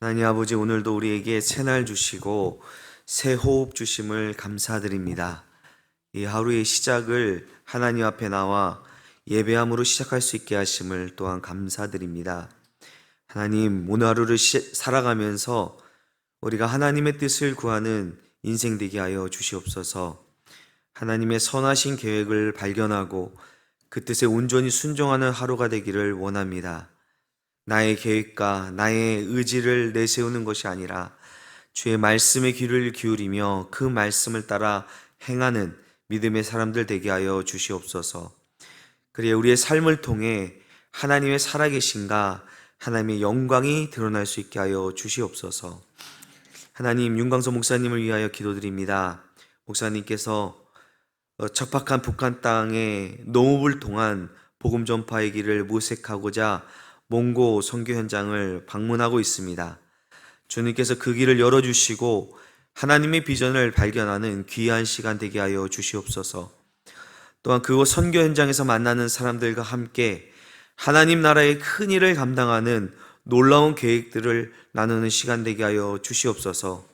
하나님 아버지, 오늘도 우리에게 새날 주시고 새 호흡 주심을 감사드립니다. 이 하루의 시작을 하나님 앞에 나와 예배함으로 시작할 수 있게 하심을 또한 감사드립니다. 하나님, 오늘 하루를 살아가면서 우리가 하나님의 뜻을 구하는 인생 되게 하여 주시옵소서. 하나님의 선하신 계획을 발견하고 그 뜻에 온전히 순종하는 하루가 되기를 원합니다. 나의 계획과 나의 의지를 내세우는 것이 아니라 주의 말씀에 귀를 기울이며 그 말씀을 따라 행하는 믿음의 사람들 되게 하여 주시옵소서. 그래야 우리의 삶을 통해 하나님의 살아계신가, 하나님의 영광이 드러날 수 있게 하여 주시옵소서. 하나님, 윤광서 목사님을 위하여 기도드립니다. 목사님께서 척박한 북한 땅에 농업을 통한 복음 전파의 길을 모색하고자 몽고 선교 현장을 방문하고 있습니다. 주님께서 그 길을 열어주시고 하나님의 비전을 발견하는 귀한 시간 되게 하여 주시옵소서. 또한 그곳 선교 현장에서 만나는 사람들과 함께 하나님 나라의 큰 일을 감당하는 놀라운 계획들을 나누는 시간 되게 하여 주시옵소서.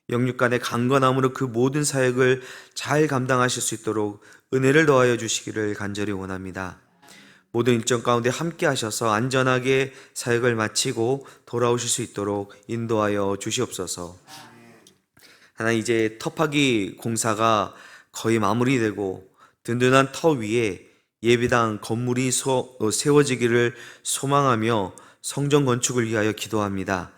영육간의 강건함으로 그 모든 사역을 잘 감당하실 수 있도록 은혜를 더하여 주시기를 간절히 원합니다. 모든 일정 가운데 함께 하셔서 안전하게 사역을 마치고 돌아오실 수 있도록 인도하여 주시옵소서. 하나님, 이제 터파기 공사가 거의 마무리되고 든든한 터 위에 예배당 건물이 세워지기를 소망하며 성전 건축을 위하여 기도합니다.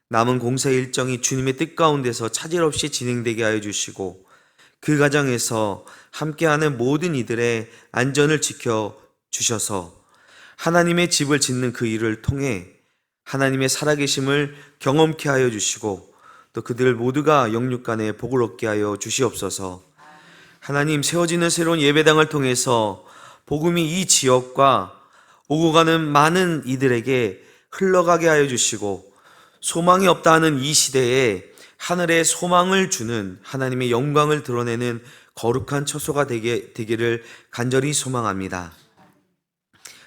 남은 공사 일정이 주님의 뜻 가운데서 차질 없이 진행되게 하여 주시고 그 과정에서 함께하는 모든 이들의 안전을 지켜 주셔서 하나님의 집을 짓는 그 일을 통해 하나님의 살아계심을 경험케 하여 주시고 또 그들 모두가 영육간에 복을 얻게 하여 주시옵소서. 하나님, 세워지는 새로운 예배당을 통해서 복음이 이 지역과 오고 가는 많은 이들에게 흘러가게 하여 주시고 소망이 없다 하는 이 시대에 하늘의 소망을 주는 하나님의 영광을 드러내는 거룩한 처소가 되기를 간절히 소망합니다.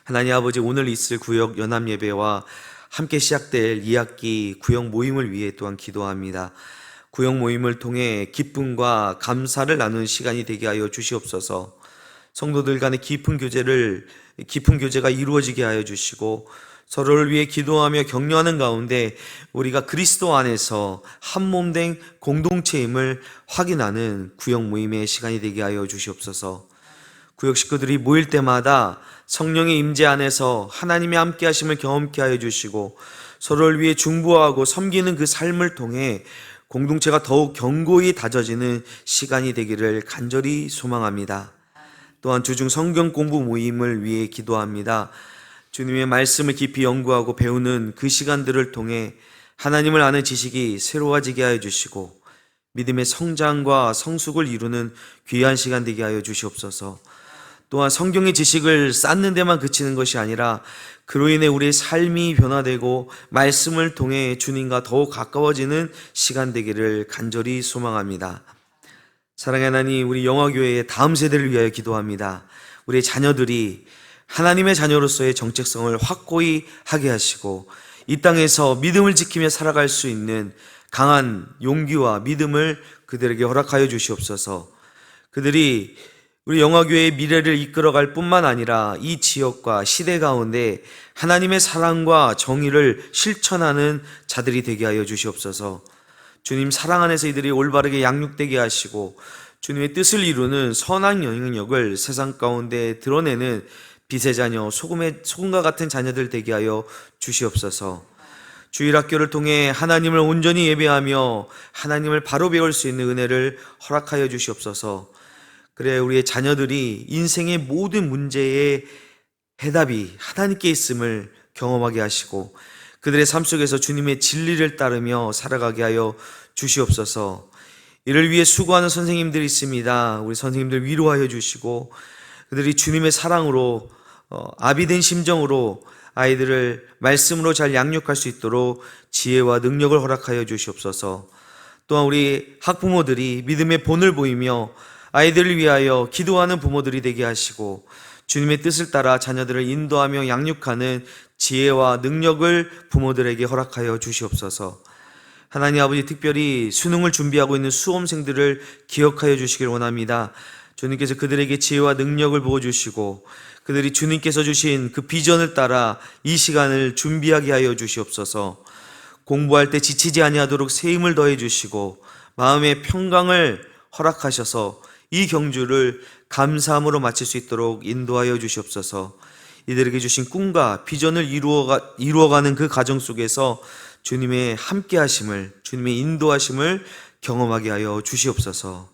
하나님 아버지, 오늘 있을 구역 연합 예배와 함께 시작될 2학기 구역 모임을 위해 또한 기도합니다. 구역 모임을 통해 기쁨과 감사를 나누는 시간이 되게 하여 주시옵소서. 성도들 간의 깊은 교제가 이루어지게 하여 주시고 서로를 위해 기도하며 격려하는 가운데 우리가 그리스도 안에서 한 몸 된 공동체임을 확인하는 구역 모임의 시간이 되게 하여 주시옵소서. 구역 식구들이 모일 때마다 성령의 임재 안에서 하나님의 함께 하심을 경험케 하여 주시고 서로를 위해 중보하고 섬기는 그 삶을 통해 공동체가 더욱 견고히 다져지는 시간이 되기를 간절히 소망합니다. 또한 주중 성경 공부 모임을 위해 기도합니다. 주님의 말씀을 깊이 연구하고 배우는 그 시간들을 통해 하나님을 아는 지식이 새로워지게 하여 주시고 믿음의 성장과 성숙을 이루는 귀한 시간 되게 하여 주시옵소서. 또한 성경의 지식을 쌓는 데만 그치는 것이 아니라 그로 인해 우리의 삶이 변화되고 말씀을 통해 주님과 더욱 가까워지는 시간 되기를 간절히 소망합니다. 사랑의 하나님, 우리 영화교회의 다음 세대를 위하여 기도합니다. 우리의 자녀들이 하나님의 자녀로서의 정체성을 확고히 하게 하시고 이 땅에서 믿음을 지키며 살아갈 수 있는 강한 용기와 믿음을 그들에게 허락하여 주시옵소서. 그들이 우리 영화교회의 미래를 이끌어갈 뿐만 아니라 이 지역과 시대 가운데 하나님의 사랑과 정의를 실천하는 자들이 되게 하여 주시옵소서. 주님 사랑 안에서 이들이 올바르게 양육되게 하시고 주님의 뜻을 이루는 선한 영향력을 세상 가운데 드러내는 빛의 자녀, 소금과 같은 자녀들 되게 하여 주시옵소서. 주일학교를 통해 하나님을 온전히 예배하며 하나님을 바로 배울 수 있는 은혜를 허락하여 주시옵소서. 그래 우리의 자녀들이 인생의 모든 문제의 해답이 하나님께 있음을 경험하게 하시고 그들의 삶 속에서 주님의 진리를 따르며 살아가게 하여 주시옵소서. 이를 위해 수고하는 선생님들이 있습니다. 우리 선생님들 위로하여 주시고 그들이 주님의 사랑으로 아비된 심정으로 아이들을 말씀으로 잘 양육할 수 있도록 지혜와 능력을 허락하여 주시옵소서. 또한 우리 학부모들이 믿음의 본을 보이며 아이들을 위하여 기도하는 부모들이 되게 하시고 주님의 뜻을 따라 자녀들을 인도하며 양육하는 지혜와 능력을 부모들에게 허락하여 주시옵소서. 하나님 아버지, 특별히 수능을 준비하고 있는 수험생들을 기억하여 주시길 원합니다. 주님께서 그들에게 지혜와 능력을 부어주시고 그들이 주님께서 주신 그 비전을 따라 이 시간을 준비하게 하여 주시옵소서. 공부할 때 지치지 아니하도록 새 힘을 더해 주시고 마음의 평강을 허락하셔서 이 경주를 감사함으로 마칠 수 있도록 인도하여 주시옵소서. 이들에게 주신 꿈과 비전을 이루어가는 그 과정 속에서 주님의 함께하심을, 주님의 인도하심을 경험하게 하여 주시옵소서.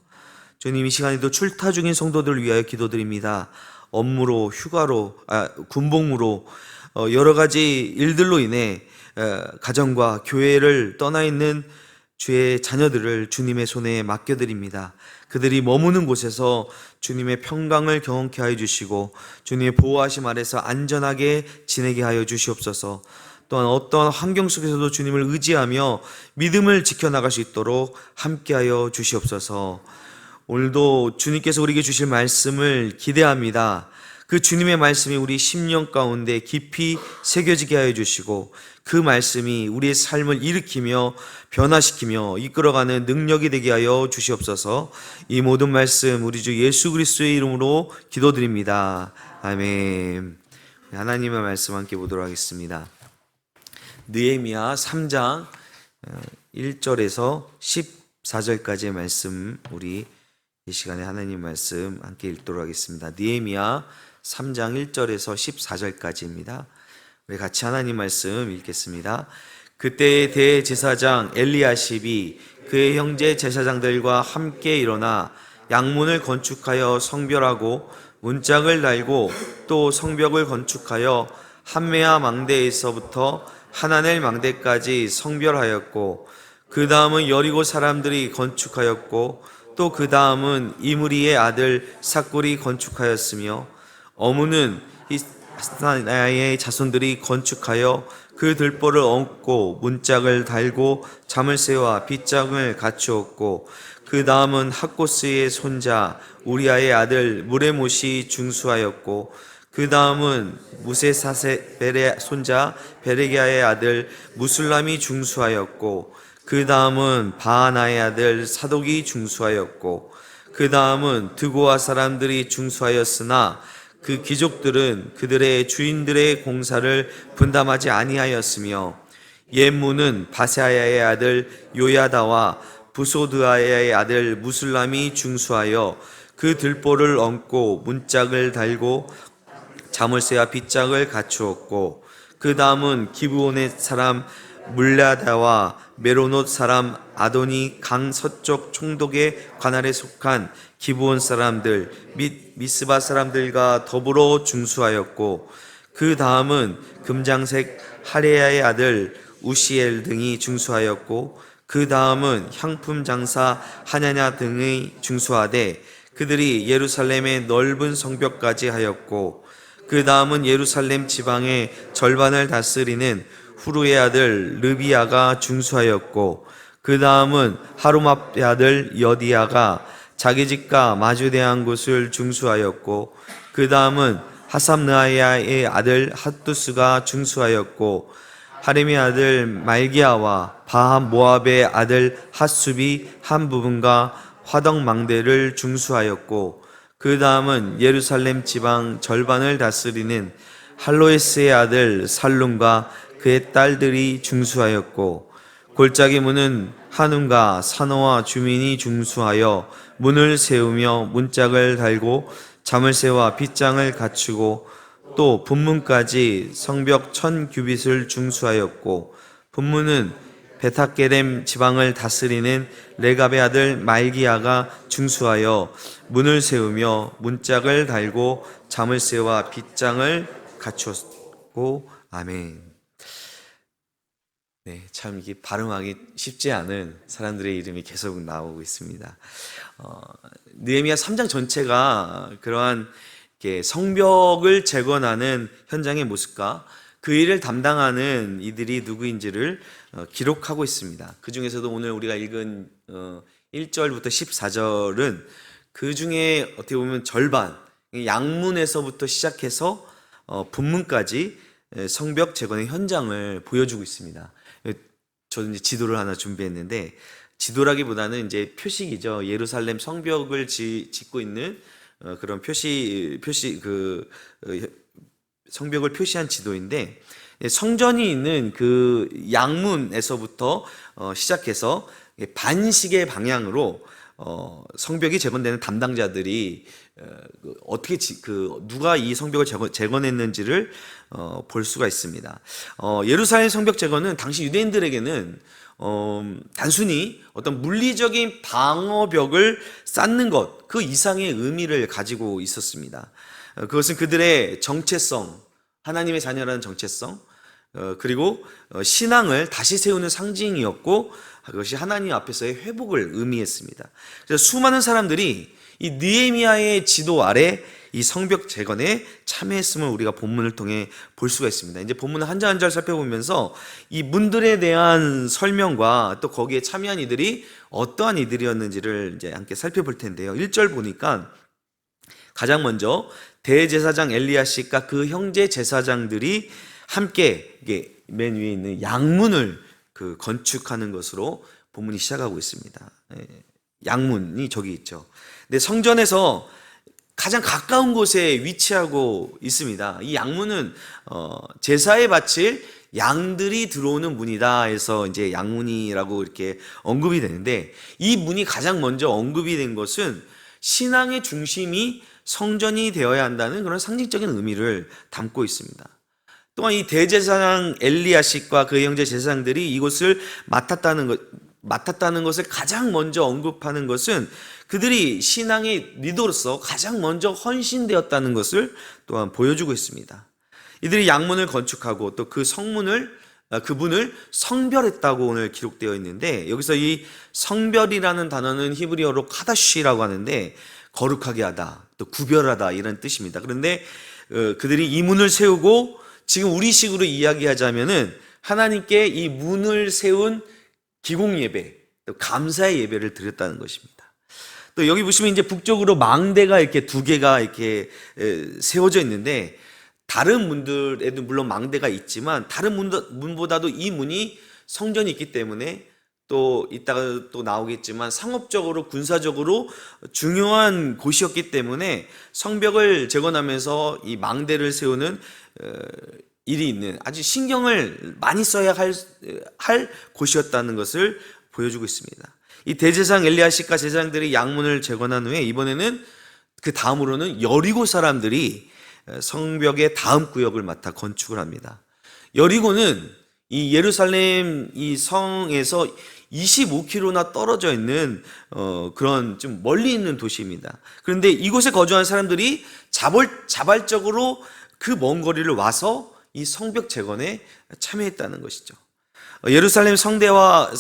주님, 이 시간에도 출타 중인 성도들을 위하여 기도드립니다. 업무로, 휴가로, 군복무로 여러 가지 일들로 인해 가정과 교회를 떠나 있는 주의 자녀들을 주님의 손에 맡겨드립니다. 그들이 머무는 곳에서 주님의 평강을 경험케 하여 주시고 주님의 보호하심 아래서 안전하게 지내게 하여 주시옵소서. 또한 어떤 환경 속에서도 주님을 의지하며 믿음을 지켜나갈 수 있도록 함께하여 주시옵소서. 오늘도 주님께서 우리에게 주실 말씀을 기대합니다. 그 주님의 말씀이 우리 심령 가운데 깊이 새겨지게 하여 주시고 그 말씀이 우리의 삶을 일으키며 변화시키며 이끌어가는 능력이 되게 하여 주시옵소서. 이 모든 말씀 우리 주 예수 그리스도의 이름으로 기도드립니다. 아멘. 하나님의 말씀 함께 보도록 하겠습니다. 느헤미야 3장 1절에서 14절까지의 말씀, 우리 이 시간에 하나님 말씀 함께 읽도록 하겠습니다. 느헤미야 3장 1절에서 14절까지입니다. 우리 같이 하나님 말씀 읽겠습니다. 그때의 대제사장 엘리야십이 그의 형제 제사장들과 함께 일어나 양문을 건축하여 성별하고 문짝을 달고 또 성벽을 건축하여 한메아 망대에서부터 하나넬 망대까지 성별하였고 그 다음은 여리고 사람들이 건축하였고 또 그 다음은 이므리의 아들 삭굴이 건축하였으며 어무는 히스나의 자손들이 건축하여 그 들보를 얹고 문짝을 달고 자물쇠와 빗장을 갖추었고 그 다음은 학고스의 손자 우리아의 아들 무레못이 중수하였고 그 다음은 무세사세 손자 베레기야의 아들 무술람이 중수하였고 그 다음은 바하나의 아들 사독이 중수하였고 그 다음은 드고아 사람들이 중수하였으나 그 귀족들은 그들의 주인들의 공사를 분담하지 아니하였으며 옛문은 바세아야의 아들 요야다와 부소드아야의 아들 무술람이 중수하여 그 들보를 얹고 문짝을 달고 자물쇠와 빗장을 갖추었고 그 다음은 기브온의 사람 물라다와 메로노 사람 아도니 강 서쪽 총독의 관할에 속한 기브온 사람들 및 미스바 사람들과 더불어 중수하였고 그 다음은 금장색 하레야의 아들 우시엘 등이 중수하였고 그 다음은 향품 장사 하냐냐 등의 중수하되 그들이 예루살렘의 넓은 성벽까지 하였고 그 다음은 예루살렘 지방의 절반을 다스리는 후루의 아들 르비야가 중수하였고 그 다음은 하루맙의 아들 여디야가 자기 집과 마주대한 곳을 중수하였고 그 다음은 하삼느아야의 아들 핫두스가 중수하였고 하렘의 아들 말기야와 바함 모압의 아들 핫숲이 한 부분과 화덕망대를 중수하였고 그 다음은 예루살렘 지방 절반을 다스리는 할로에스의 아들 살룸과 그의 딸들이 중수하였고 골짜기 문은 한움과 산호와 주민이 중수하여 문을 세우며 문짝을 달고 자물쇠와 빗장을 갖추고 또 분문까지 성벽 1000규빗을 중수하였고 분문은 베타게렘 지방을 다스리는 레갑의 아들 말기야가 중수하여 문을 세우며 문짝을 달고 자물쇠와 빗장을 갖추었고 아멘. 네, 참 이게 발음하기 쉽지 않은 사람들의 이름이 계속 나오고 있습니다. 느헤미야 3장 전체가 그러한 성벽을 재건하는 현장의 모습과 그 일을 담당하는 이들이 누구인지를 기록하고 있습니다. 그 중에서도 오늘 우리가 읽은 1절부터 14절은 그 중에 어떻게 보면 절반, 양문에서부터 시작해서 분문까지 성벽 재건의 현장을 보여주고 있습니다. 저는 이제 지도를 하나 준비했는데, 지도라기보다는 이제 표식이죠. 예루살렘 성벽을 짓고 있는 그런 성벽을 표시한 지도인데, 성전이 있는 그 양문에서부터 시작해서 반시계 방향으로 성벽이 재건되는 담당자들이 어떻게 누가 이 성벽을 재건했는지를 볼 수가 있습니다. 예루살렘 성벽 재건은 당시 유대인들에게는 단순히 어떤 물리적인 방어벽을 쌓는 것, 그 이상의 의미를 가지고 있었습니다. 그것은 그들의 정체성, 하나님의 자녀라는 정체성, 그리고 신앙을 다시 세우는 상징이었고, 그것이 하나님 앞에서의 회복을 의미했습니다. 그래서 수많은 사람들이 이 느헤미야의 지도 아래 이 성벽 재건에 참여했음을 우리가 본문을 통해 볼 수가 있습니다. 이제 본문을 한 절 한 절 살펴보면서 이 문들에 대한 설명과 또 거기에 참여한 이들이 어떠한 이들이었는지를 이제 함께 살펴볼 텐데요. 1절 보니까 가장 먼저 대제사장 엘리야십과 그 형제 제사장들이 함께 맨 위에 있는 양문을 건축하는 것으로 본문이 시작하고 있습니다. 양문이 저기 있죠. 근데 성전에서 가장 가까운 곳에 위치하고 있습니다. 이 양문은 제사에 바칠 양들이 들어오는 문이다 해서 이제 양문이라고 이렇게 언급이 되는데, 이 문이 가장 먼저 언급이 된 것은 신앙의 중심이 성전이 되어야 한다는 그런 상징적인 의미를 담고 있습니다. 또한 이 대제사장 엘리야십과 그 형제 제사장들이 이곳을 맡았다는 것을 가장 먼저 언급하는 것은 그들이 신앙의 리더로서 가장 먼저 헌신되었다는 것을 또한 보여주고 있습니다. 이들이 양문을 건축하고 또 그 그분을 성별했다고 오늘 기록되어 있는데, 여기서 이 성별이라는 단어는 히브리어로 카다시라고 하는데 거룩하게 하다, 또 구별하다 이런 뜻입니다. 그런데 그들이 이 문을 세우고, 지금 우리식으로 이야기하자면은 하나님께 이 문을 세운 기공 예배, 또 감사의 예배를 드렸다는 것입니다. 또 여기 보시면 이제 북쪽으로 망대가 이렇게 두 개가 이렇게 세워져 있는데, 다른 문들에도 물론 망대가 있지만 다른 문보다도 이 문이 성전이 있기 때문에, 또 이따가 또 나오겠지만 상업적으로 군사적으로 중요한 곳이었기 때문에 성벽을 재건하면서 이 망대를 세우는 일이 있는, 아주 신경을 많이 써야 할 곳이었다는 것을 보여주고 있습니다. 이 대제사장 엘리야십과 제사장들이 양문을 재건한 후에 이번에는 그 다음으로는 여리고 사람들이 성벽의 다음 구역을 맡아 건축을 합니다. 여리고는 이 예루살렘 이 성에서 25km나 떨어져 있는 그런 좀 멀리 있는 도시입니다. 그런데 이곳에 거주한 사람들이 자발적으로 그 먼 거리를 와서 이 성벽 재건에 참여했다는 것이죠. 예루살렘 성내와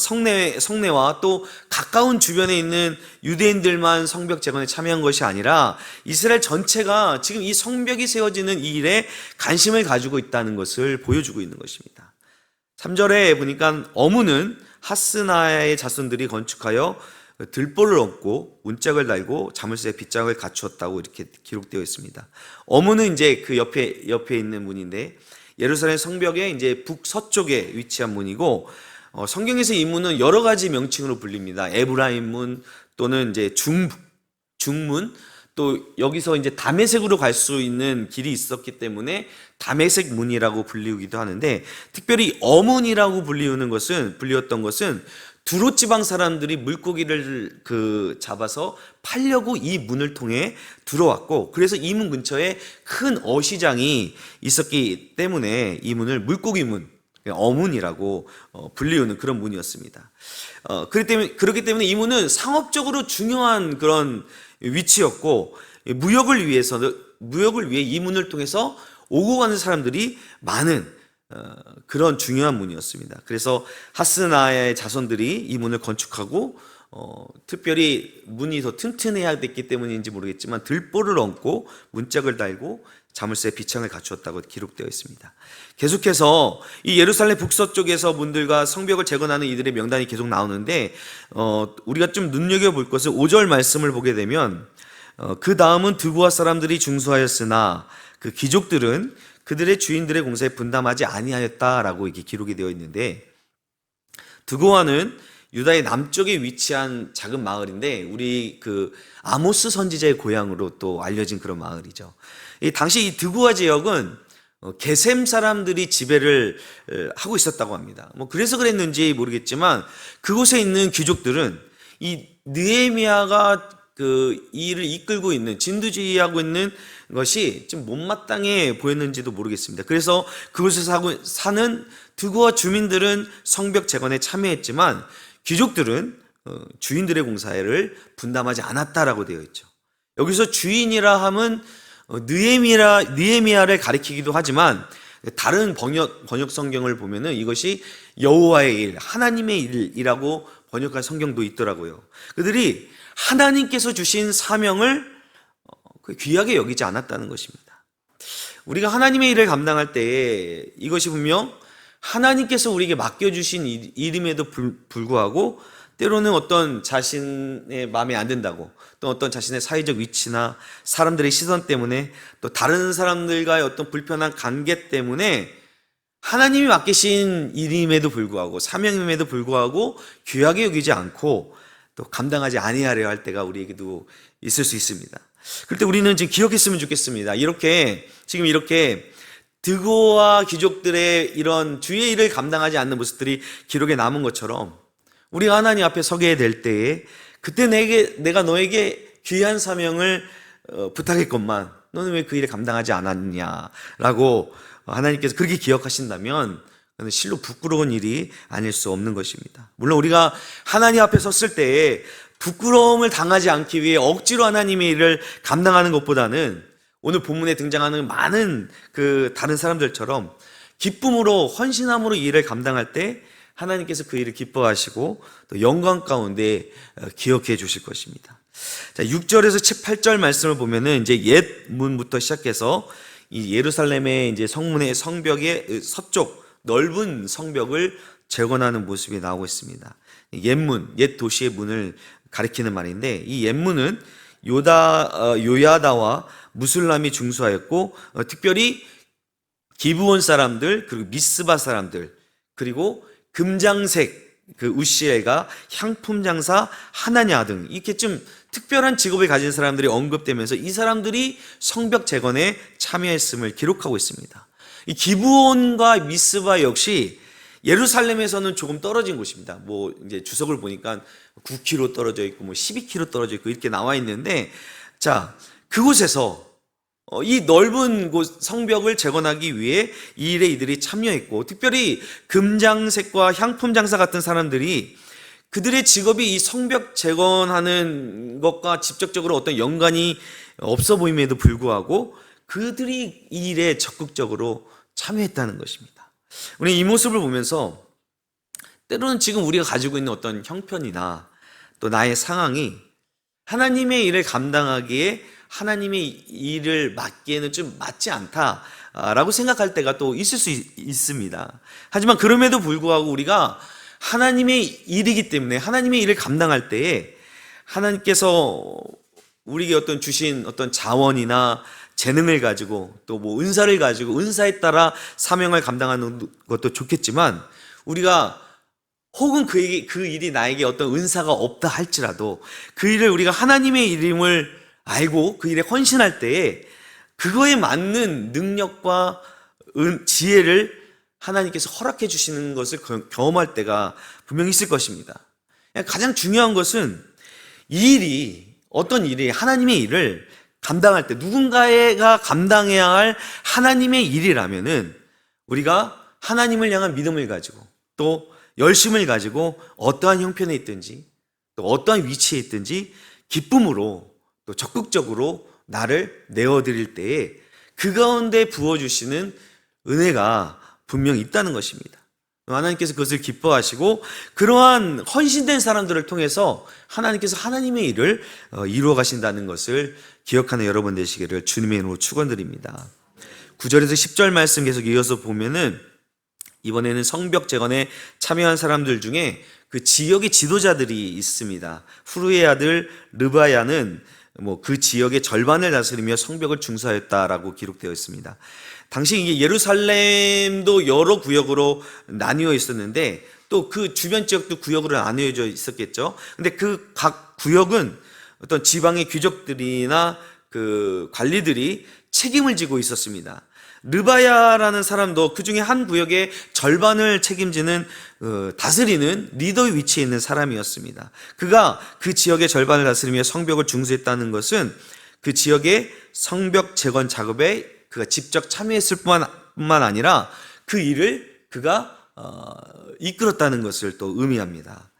또 가까운 주변에 있는 유대인들만 성벽 재건에 참여한 것이 아니라 이스라엘 전체가 지금 이 성벽이 세워지는 이 일에 관심을 가지고 있다는 것을 보여주고 있는 것입니다. 3절에 보니까 어문은 하스나의 자손들이 건축하여 들보를 얹고 문짝을 달고 자물쇠 빗장을 갖추었다고 이렇게 기록되어 있습니다. 어문은 이제 그 옆에 있는 문인데, 예루살렘 성벽의 이제 북서쪽에 위치한 문이고, 성경에서 이 문은 여러 가지 명칭으로 불립니다. 에브라임 문, 또는 이제 중문, 또 여기서 이제 다메섹으로 갈 수 있는 길이 있었기 때문에 다메섹 문이라고 불리우기도 하는데, 특별히 어문이라고 불리웠던 것은 두로 지방 사람들이 물고기를 잡아서 팔려고 이 문을 통해 들어왔고, 그래서 이 문 근처에 큰 어시장이 있었기 때문에 이 문을 물고기 문, 어문이라고 불리우는 그런 문이었습니다. 그렇기 때문에 이 문은 상업적으로 중요한 그런 위치였고, 무역을 위해 이 문을 통해서 오고 가는 사람들이 많은 그런 중요한 문이었습니다. 그래서 하스나의 자손들이 이 문을 건축하고, 특별히 문이 더 튼튼해야 됐기 때문인지 모르겠지만 들보를 얹고 문짝을 달고 자물쇠 비창을 갖추었다고 기록되어 있습니다. 계속해서 이 예루살렘 북서쪽에서 문들과 성벽을 재건하는 이들의 명단이 계속 나오는데, 우리가 좀 눈여겨볼 것은 5절 말씀을 보게 되면 그 다음은 드고아 사람들이 중수하였으나 그 귀족들은 그들의 주인들의 공사에 분담하지 아니하였다라고 이렇게 기록이 되어 있는데, 드고아는 유다의 남쪽에 위치한 작은 마을인데 우리 그 아모스 선지자의 고향으로 또 알려진 그런 마을이죠. 당시 이 드고아 지역은 게셈 사람들이 지배를 하고 있었다고 합니다. 뭐 그래서 그랬는지 모르겠지만 그곳에 있는 귀족들은 이 느헤미야가 그 일을 이끌고 있는 진두지휘하고 있는 것이 좀 못마땅해 보였는지도 모르겠습니다. 그래서 그곳에서 사는 드고아 주민들은 성벽 재건에 참여했지만 귀족들은 주인들의 공사를 분담하지 않았다라고 되어 있죠. 여기서 주인이라 함은 느헤미야를 가리키기도 하지만 다른 번역 성경을 보면은 이것이 여호와의 일, 하나님의 일이라고 번역한 성경도 있더라고요. 그들이 하나님께서 주신 사명을 귀하게 여기지 않았다는 것입니다. 우리가 하나님의 일을 감당할 때에 이것이 분명 하나님께서 우리에게 맡겨주신 일임에도 불구하고 때로는 어떤 자신의 마음에 안 든다고, 또 어떤 자신의 사회적 위치나 사람들의 시선 때문에, 또 다른 사람들과의 어떤 불편한 관계 때문에 하나님이 맡기신 일임에도 불구하고, 사명임에도 불구하고 귀하게 여기지 않고 또 감당하지 아니하려 할 때가 우리에게도 있을 수 있습니다. 그럴 때 우리는 지금 기억했으면 좋겠습니다. 지금 이렇게 드고아 귀족들의 이런 주의 일을 감당하지 않는 모습들이 기록에 남은 것처럼 우리가 하나님 앞에 서게 될 때에 그때 내가 너에게 귀한 사명을 부탁했건만 너는 왜 그 일을 감당하지 않았냐라고 하나님께서 그렇게 기억하신다면 그건 실로 부끄러운 일이 아닐 수 없는 것입니다. 물론 우리가 하나님 앞에 섰을 때에 부끄러움을 당하지 않기 위해 억지로 하나님의 일을 감당하는 것보다는 오늘 본문에 등장하는 많은 그 다른 사람들처럼 기쁨으로 헌신함으로 이 일을 감당할 때 하나님께서 그 일을 기뻐하시고 또 영광 가운데 기억해 주실 것입니다. 자, 6절에서 8절 말씀을 보면은 이제 옛 문부터 시작해서 이 예루살렘의 이제 성문의 성벽의 서쪽 넓은 성벽을 재건하는 모습이 나오고 있습니다. 옛 도시의 문을 가리키는 말인데 이 옛문은 요야다와 무술람이 중수하였고 특별히 기브온 사람들 그리고 미스바 사람들 그리고 금장색 그 우시엘과 향품 장사 하나냐 등 이렇게 좀 특별한 직업을 가진 사람들이 언급되면서 이 사람들이 성벽 재건에 참여했음을 기록하고 있습니다. 이 기브온과 미스바 역시 예루살렘에서는 조금 떨어진 곳입니다. 뭐 이제 주석을 보니까 9km 떨어져 있고 뭐 12km 떨어져 있고 이렇게 나와 있는데 자, 그곳에서 이 넓은 곳 성벽을 재건하기 위해 이 일에 이들이 참여했고 특별히 금장색과 향품 장사 같은 사람들이 그들의 직업이 이 성벽 재건하는 것과 직접적으로 어떤 연관이 없어 보임에도 불구하고 그들이 이 일에 적극적으로 참여했다는 것입니다. 우리 이 모습을 보면서 때로는 지금 우리가 가지고 있는 어떤 형편이나 또 나의 상황이 하나님의 일을 감당하기에 하나님의 일을 맡기에는 좀 맞지 않다라고 생각할 때가 또 있을 수 있습니다. 하지만 그럼에도 불구하고 우리가 하나님의 일이기 때문에 하나님의 일을 감당할 때에 하나님께서 우리에게 어떤 주신 어떤 자원이나 재능을 가지고 또 뭐 은사를 가지고 은사에 따라 사명을 감당하는 것도 좋겠지만 우리가 혹은 그 일이 나에게 어떤 은사가 없다 할지라도 그 일을 우리가 하나님의 일임을 알고 그 일에 헌신할 때에 그거에 맞는 능력과 지혜를 하나님께서 허락해 주시는 것을 경험할 때가 분명히 있을 것입니다. 가장 중요한 것은 어떤 일이 하나님의 일을 감당할 때 누군가가 감당해야 할 하나님의 일이라면은 우리가 하나님을 향한 믿음을 가지고 또 열심을 가지고 어떠한 형편에 있든지 또 어떠한 위치에 있든지 기쁨으로 또 적극적으로 나를 내어드릴 때에 그 가운데 부어주시는 은혜가 분명히 있다는 것입니다. 하나님께서 그것을 기뻐하시고 그러한 헌신된 사람들을 통해서 하나님께서 하나님의 일을 이루어 가신다는 것을 기억하는 여러분 되시기를 주님의 이름으로 축원드립니다. 9절에서 10절 말씀 계속 이어서 보면은 이번에는 성벽 재건에 참여한 사람들 중에 그 지역의 지도자들이 있습니다. 후르의 아들 르바야는 그 지역의 절반을 다스리며 성벽을 중수하였다라고 기록되어 있습니다. 당시 이게 예루살렘도 여러 구역으로 나뉘어 있었는데 또 그 주변 지역도 구역으로 나뉘어져 있었겠죠. 근데 그 각 구역은 어떤 지방의 귀족들이나 그 관리들이 책임을 지고 있었습니다. 르바야라는 사람도 그 중에 한 구역의 절반을 책임지는 다스리는 리더의 위치에 있는 사람이었습니다. 그가 그 지역의 절반을 다스리며 성벽을 중수했다는 것은 그 지역의 성벽 재건 작업에 그가 직접 참여했을 뿐만 아니라 그 일을 그가 이끌었다는 것을 또 의미합니다.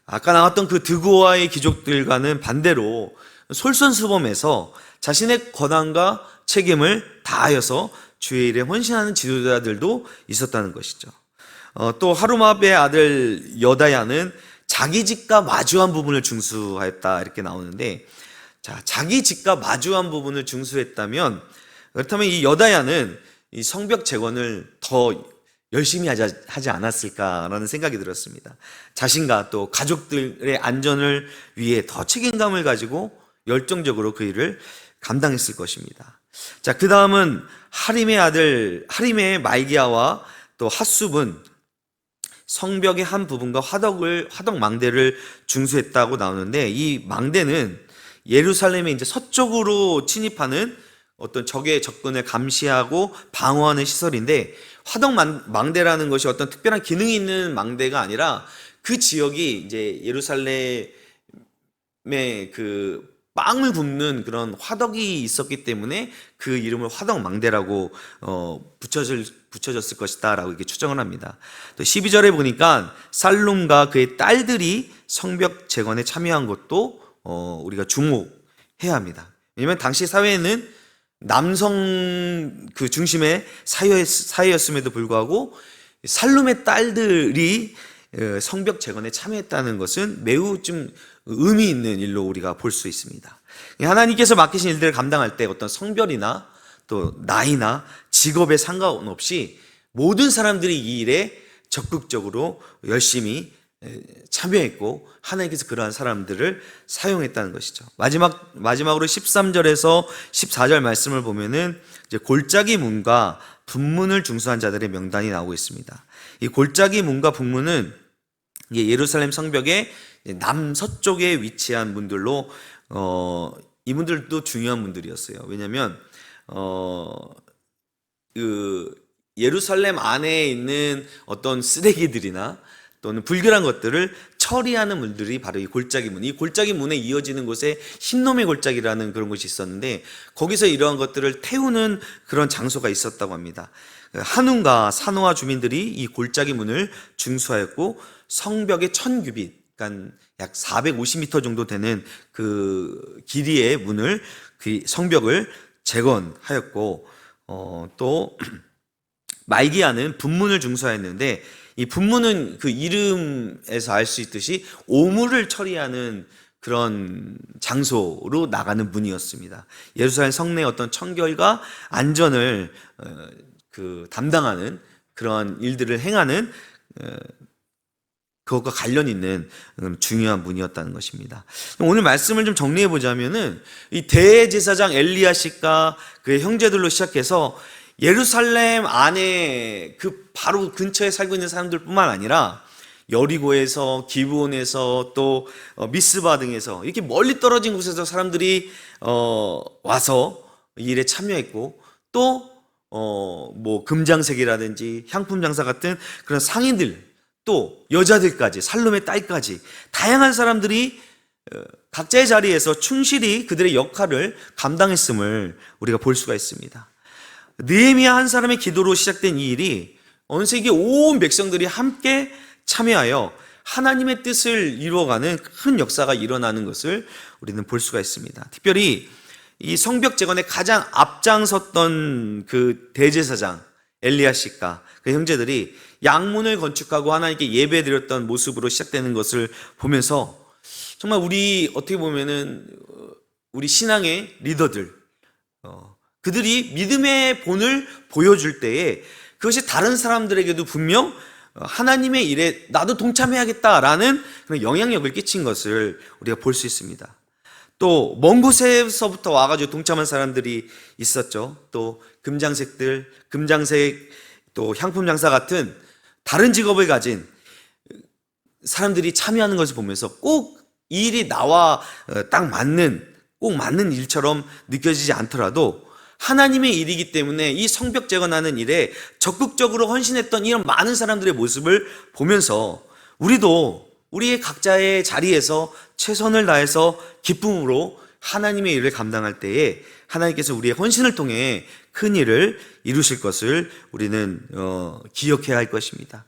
아까 나왔던 그 드고아의 귀족들과는 반대로 솔선수범해서 자신의 권한과 책임을 다하여서 주의 일에 헌신하는 지도자들도 있었다는 것이죠. 또 하루마베의 아들 여다야는 자기 집과 마주한 부분을 중수하였다 이렇게 나오는데, 자, 자기 집과 마주한 부분을 중수했다면, 그렇다면 이 여다야는 이 성벽 재건을 더 열심히 하지 않았을까라는 생각이 들었습니다. 자신과 또 가족들의 안전을 위해 더 책임감을 가지고 열정적으로 그 일을 감당했을 것입니다. 자, 그 다음은 하림의 아들 하림의 말기야와 또 핫숲은 성벽의 한 부분과 화덕 망대를 중수했다고 나오는데, 이 망대는 예루살렘의 이제 서쪽으로 침입하는 어떤 적의 접근을 감시하고 방어하는 시설인데, 화덕 망대라는 것이 어떤 특별한 기능이 있는 망대가 아니라 그 지역이 이제 예루살렘의 그 빵을 굽는 그런 화덕이 있었기 때문에 그 이름을 화덕 망대라고 붙여졌을 것이다 라고 이렇게 추정을 합니다. 또 12절에 보니까 살룸과 그의 딸들이 성벽 재건에 참여한 것도 우리가 주목해야 합니다. 왜냐하면 당시 사회에는 남성 그 중심의 사회였음에도 불구하고 살룸의 딸들이 성벽 재건에 참여했다는 것은 매우 좀 의미 있는 일로 우리가 볼 수 있습니다. 하나님께서 맡기신 일들을 감당할 때 어떤 성별이나 또 나이나 직업에 상관없이 모든 사람들이 이 일에 적극적으로 열심히 참여했고 하나님께서 그러한 사람들을 사용했다는 것이죠. 마지막으로 13절에서 14절 말씀을 보면은 이제 골짜기 문과 분문을 중수한 자들의 명단이 나오고 있습니다. 이 골짜기 문과 분문은 예루살렘 성벽의 남서쪽에 위치한 문들로 이분들도 중요한 분들이었어요. 왜냐하면 그 예루살렘 안에 있는 어떤 쓰레기들이나 또는 불결한 것들을 처리하는 문들이 바로 이 골짜기 문. 이 골짜기 문에 이어지는 곳에 흰놈의 골짜기라는 그런 곳이 있었는데, 거기서 이러한 것들을 태우는 그런 장소가 있었다고 합니다. 한움과 산호와 주민들이 이 골짜기 문을 중수하였고, 성벽의 1000규빗, 그러니까 약 450m 정도 되는 그 길이의 문을, 그 성벽을 재건하였고, 또 말기야는 분문을 중수하였는데, 이 분문은 그 이름에서 알 수 있듯이 오물을 처리하는 그런 장소로 나가는 문이었습니다. 예루살렘 성내의 어떤 청결과 안전을 담당하는 그러한 일들을 행하는 그것과 관련 있는 중요한 문이었다는 것입니다. 오늘 말씀을 좀 정리해 보자면은 이 대제사장 엘리야십과 그의 형제들로 시작해서 예루살렘 안에 그 바로 근처에 살고 있는 사람들뿐만 아니라 여리고에서, 기브온에서, 또 미스바 등에서 이렇게 멀리 떨어진 곳에서 사람들이 와서 이 일에 참여했고, 또 뭐 금장색이라든지 향품 장사 같은 그런 상인들, 또 여자들까지, 살룸의 딸까지 다양한 사람들이 각자의 자리에서 충실히 그들의 역할을 감당했음을 우리가 볼 수가 있습니다. 느헤미야 한 사람의 기도로 시작된 이 일이 어느 세기 온 백성들이 함께 참여하여 하나님의 뜻을 이루어가는 큰 역사가 일어나는 것을 우리는 볼 수가 있습니다. 특별히 이 성벽 재건에 가장 앞장섰던 그 대제사장 엘리야십과 그 형제들이 양문을 건축하고 하나님께 예배드렸던 모습으로 시작되는 것을 보면서 정말 우리 어떻게 보면은 우리 신앙의 리더들, 그들이 믿음의 본을 보여줄 때에 그것이 다른 사람들에게도 분명 하나님의 일에 나도 동참해야겠다라는 그런 영향력을 끼친 것을 우리가 볼 수 있습니다. 또 먼 곳에서부터 와가지고 동참한 사람들이 있었죠. 또 금장색, 또 향품 장사 같은 다른 직업을 가진 사람들이 참여하는 것을 보면서 꼭 이 일이 나와 꼭 맞는 일처럼 느껴지지 않더라도 하나님의 일이기 때문에 이 성벽 재건하는 일에 적극적으로 헌신했던 이런 많은 사람들의 모습을 보면서 우리도 우리의 각자의 자리에서 최선을 다해서 기쁨으로 하나님의 일을 감당할 때에 하나님께서 우리의 헌신을 통해 큰 일을 이루실 것을 우리는 기억해야 할 것입니다.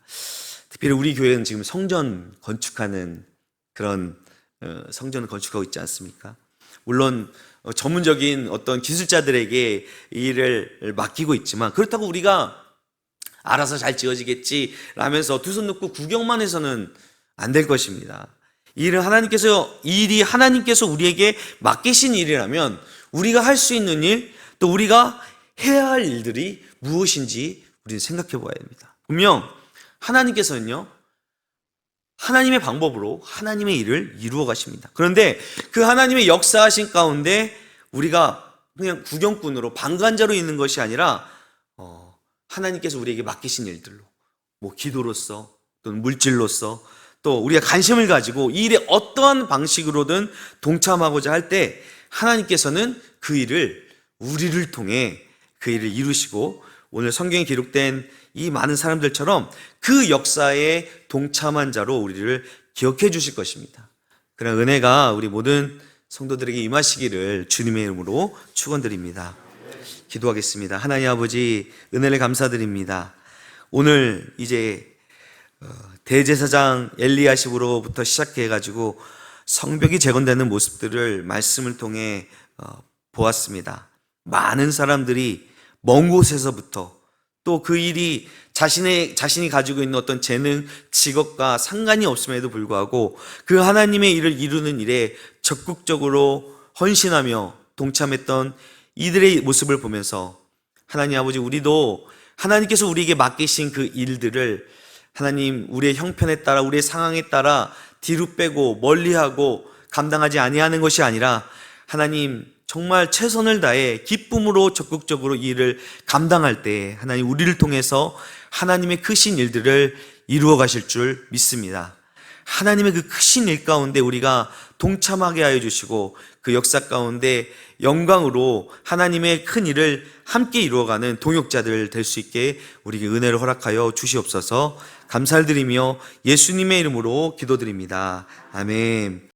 특별히 우리 교회는 지금 성전 건축하는 그런 성전을 건축하고 있지 않습니까? 물론 전문적인 어떤 기술자들에게 이 일을 맡기고 있지만 그렇다고 우리가 알아서 잘 지어지겠지 라면서 두 손 놓고 구경만 해서는 안 될 것입니다. 이 일이 하나님께서 우리에게 맡기신 일이라면 우리가 할 수 있는 일, 또 우리가 해야 할 일들이 무엇인지 우리는 생각해 봐야 됩니다. 분명 하나님께서는요, 하나님의 방법으로 하나님의 일을 이루어 가십니다. 그런데 그 하나님의 역사하신 가운데 우리가 그냥 구경꾼으로 방관자로 있는 것이 아니라 하나님께서 우리에게 맡기신 일들로, 기도로서 또는 물질로서 또 우리가 관심을 가지고 이 일에 어떠한 방식으로든 동참하고자 할 때 하나님께서는 그 일을 우리를 통해 그 일을 이루시고 오늘 성경에 기록된 이 많은 사람들처럼 그 역사에 동참한 자로 우리를 기억해 주실 것입니다. 그런 은혜가 우리 모든 성도들에게 임하시기를 주님의 이름으로 축원드립니다. 기도하겠습니다. 하나님 아버지, 은혜를 감사드립니다. 오늘 이제 대제사장 엘리야십으로부터 시작해가지고 성벽이 재건되는 모습들을 말씀을 통해 보았습니다. 많은 사람들이 먼 곳에서부터 또 그 일이 자신이 가지고 있는 어떤 재능, 직업과 상관이 없음에도 불구하고 그 하나님의 일을 이루는 일에 적극적으로 헌신하며 동참했던 이들의 모습을 보면서 하나님 아버지, 우리도 하나님께서 우리에게 맡기신 그 일들을 하나님, 우리의 형편에 따라, 우리의 상황에 따라 뒤로 빼고 멀리하고 감당하지 아니하는 것이 아니라 하나님, 정말 최선을 다해 기쁨으로 적극적으로 이 일을 감당할 때 하나님, 우리를 통해서 하나님의 크신 일들을 이루어 가실 줄 믿습니다. 하나님의 그 크신 일 가운데 우리가 동참하게 하여 주시고 그 역사 가운데 영광으로 하나님의 큰 일을 함께 이루어가는 동역자들 될 수 있게 우리에게 은혜를 허락하여 주시옵소서. 감사를 드리며 예수님의 이름으로 기도드립니다. 아멘.